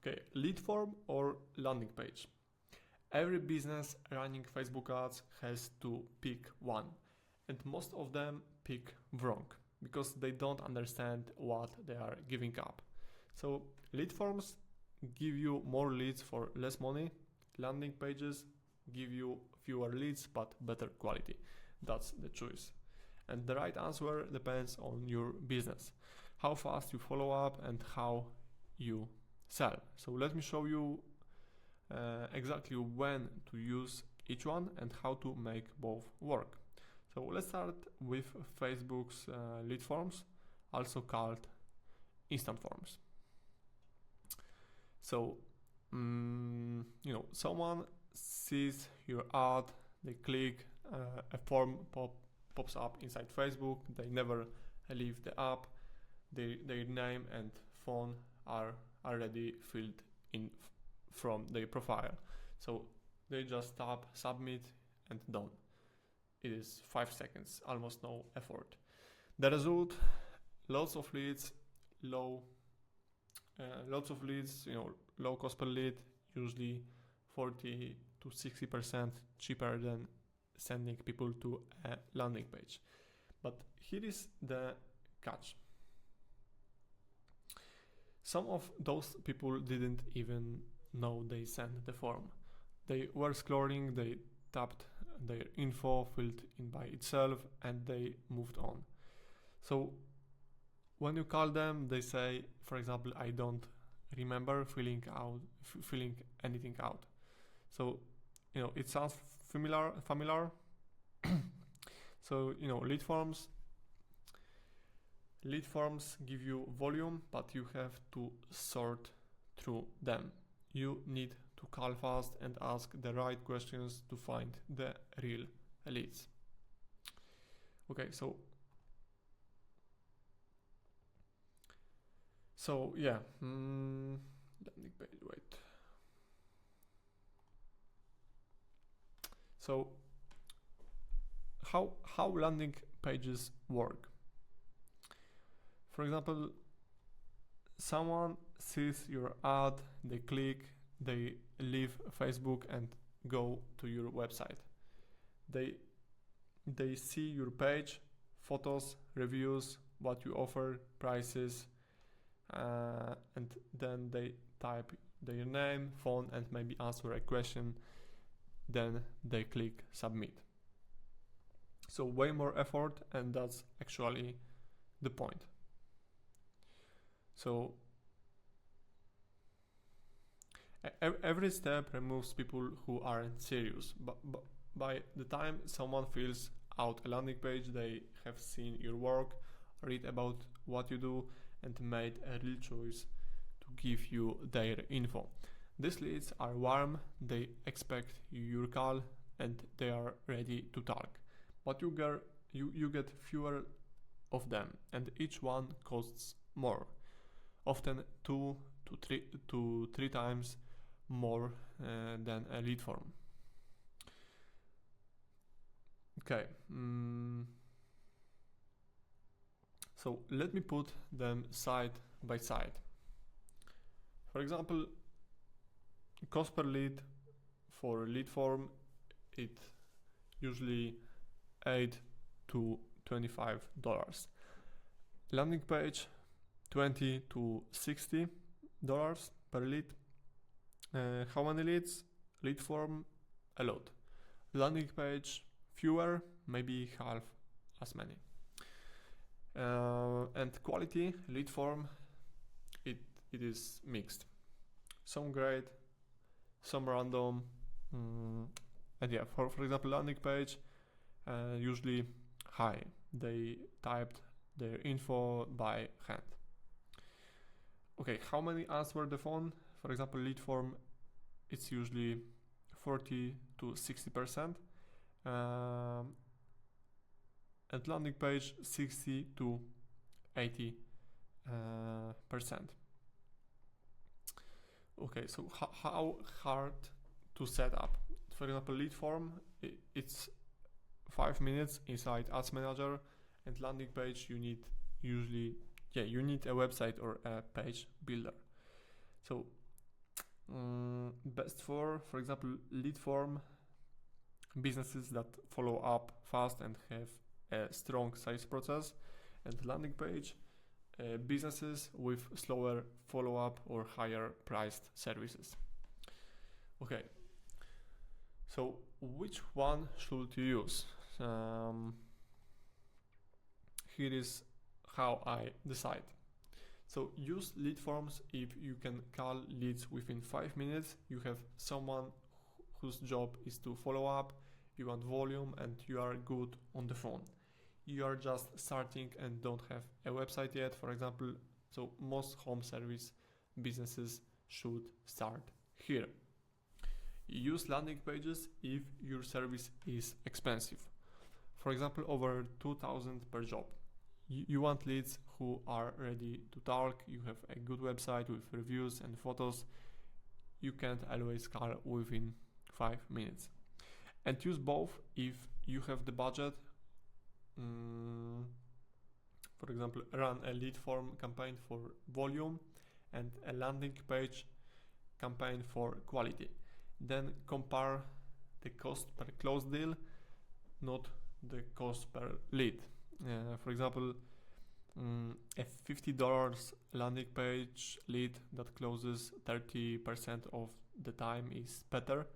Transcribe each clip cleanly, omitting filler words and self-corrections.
Okay, lead form or landing page. Every business running Facebook ads has to pick one, and most of them pick wrong because they don't understand what they are giving up. So lead forms give you more leads for less money. Landing pages give you fewer leads but better quality. That's the choice. And the right answer depends on your business, how fast you follow up and how you sell. So let me show you exactly when to use each one and how to make both work. So let's start with Facebook's lead forms, also called instant forms. So someone sees your ad, they click, a form pops up inside Facebook, they never leave the app, their name and phone are already filled in from their profile. So they just tap submit and done. It is 5 seconds, almost no effort. The result, lots of leads, low cost per lead, usually 40 to 60% cheaper than sending people to a landing page. But here is the catch. Some of those people didn't even know they sent the form. They were scrolling, they tapped their info, filled in by itself, and they moved on. So when you call them, they say, for example, I don't remember filling anything out. So it sounds familiar. So lead forms give you volume, but you have to sort through them. You need to call fast and ask the right questions to find the real leads. Okay, so yeah, landing page, wait. So how landing pages work? For example, someone sees your ad, they click, they leave Facebook and go to your website. They see your page, photos, reviews, what you offer, prices, and then they type their name, phone, and maybe answer a question. Then they click submit. So way more effort, and that's actually the point. So every step removes people who aren't serious. But by the time someone fills out a landing page, they have seen your work, read about what you do, and made a real choice to give you their info. These leads are warm, they expect your call, and they are ready to talk. But you get fewer of them, and each one costs more, often 2 to 3 times more than a lead form. Okay, so let me put them side by side. For example, cost per lead for lead form, it usually $8 to $25. Landing page, $20 to $60 per lead. How many leads? Lead form, a lot. Landing page, fewer, maybe half as many. And quality, lead form, it is mixed. Some great, some random, and yeah, for example, landing page, usually high. They typed their info by hand. Okay, how many answer the phone? For example, lead form, it's usually 40 to 60%. And landing page, 60 to 80%. Okay, so how hard to set up? For example, lead form, it's 5 minutes inside Ads Manager, and landing page you need a website or a page builder. So Best for example, lead form, businesses that follow up fast and have a strong sales process, and landing page, businesses with slower follow-up or higher priced services. Okay, so which one should you use? Here is how I decide. So use lead forms if you can call leads within 5 minutes, you have someone whose job is to follow up, you want volume, and you are good on the phone. You are just starting and don't have a website yet, for example, so most home service businesses should start here. Use landing pages if your service is expensive. For example, over 2,000 per job. You want leads who are ready to talk, you have a good website with reviews and photos. You can't always call within 5 minutes. And use both if you have the budget. For example, run a lead form campaign for volume and a landing page campaign for quality. Then compare the cost per closed deal, not the cost per lead. For example, a $50 landing page lead that closes 30% of the time is better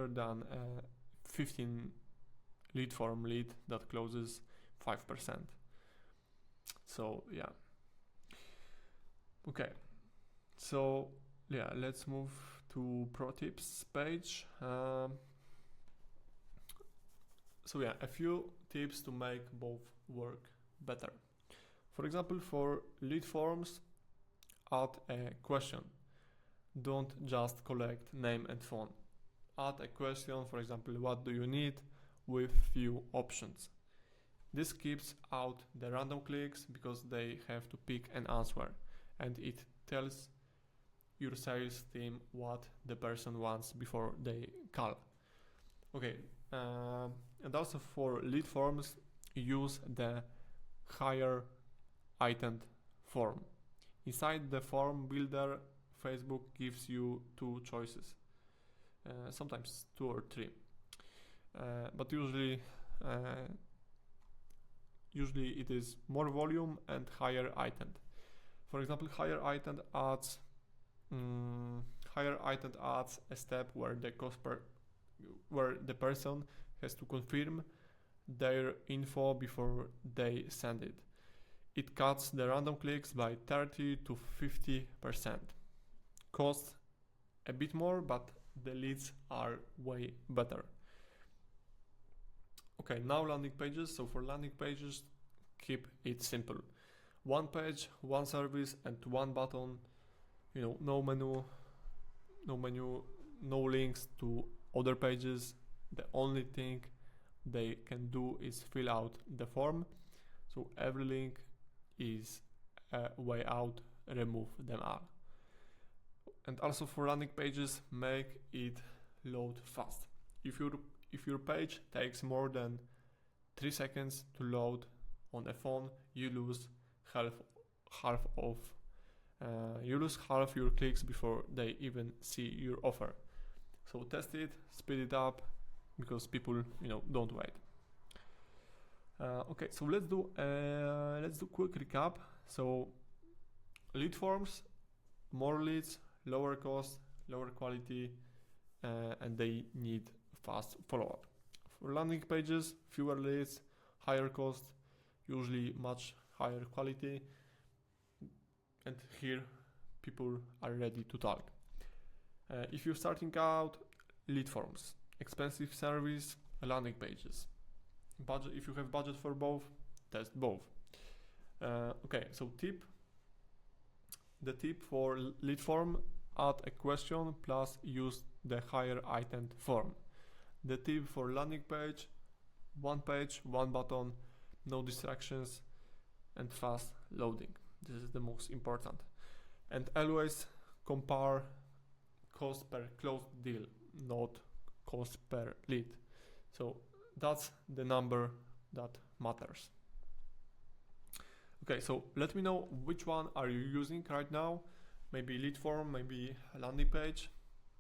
than a 15 lead form lead that closes 5%. So yeah. Okay. So yeah, let's move to pro tips page. So yeah, a few tips to make both work better. For example, for lead forms, add a question. Don't just collect name and phone. Add a question, for example, what do you need, with few options. This keeps out the random clicks because they have to pick an answer, and it tells your sales team what the person wants before they call. Okay, and also for lead forms, use the higher item form. Inside the form builder, Facebook gives you two choices, sometimes 2 or 3, but usually it is more volume and higher item. For example, higher item adds a step where the person has to confirm their info before they send it. It cuts the random clicks by 30 to 50%. Costs a bit more, but the leads are way better. Okay, now landing pages. So for landing pages, keep it simple. One page, one service, and one button. No menu, no links to other pages. The only thing they can do is fill out the form. So every link is a way out, remove them all. And also for landing pages, make it load fast. If your page takes more than 3 seconds to load on a phone, you lose half your clicks before they even see your offer. So test it, speed it up, because people don't wait. Okay, so let's do quick recap. So lead forms, more leads, lower cost, lower quality, and they need fast follow-up. For landing pages, fewer leads, higher cost, usually much higher quality, and here people are ready to talk. If you're starting out, lead forms, expensive service, landing pages. Budget, if you have budget for both, test both. Okay, so the tip for lead form, add a question plus use the higher item form. The tip for landing page, one button, no distractions, and fast loading. This is the most important. And always compare cost per closed deal, not cost per lead. So that's the number that matters. Okay, so let me know which one are you using right now. maybe lead form, maybe a landing page.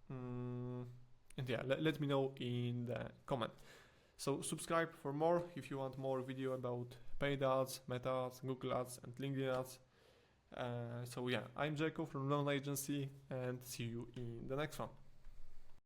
And yeah, let me know in the comment. So subscribe for more if you want more video about paid ads, Meta ads, Google ads and LinkedIn ads. So yeah, I'm Jacob from Loan Agency and see you in the next one.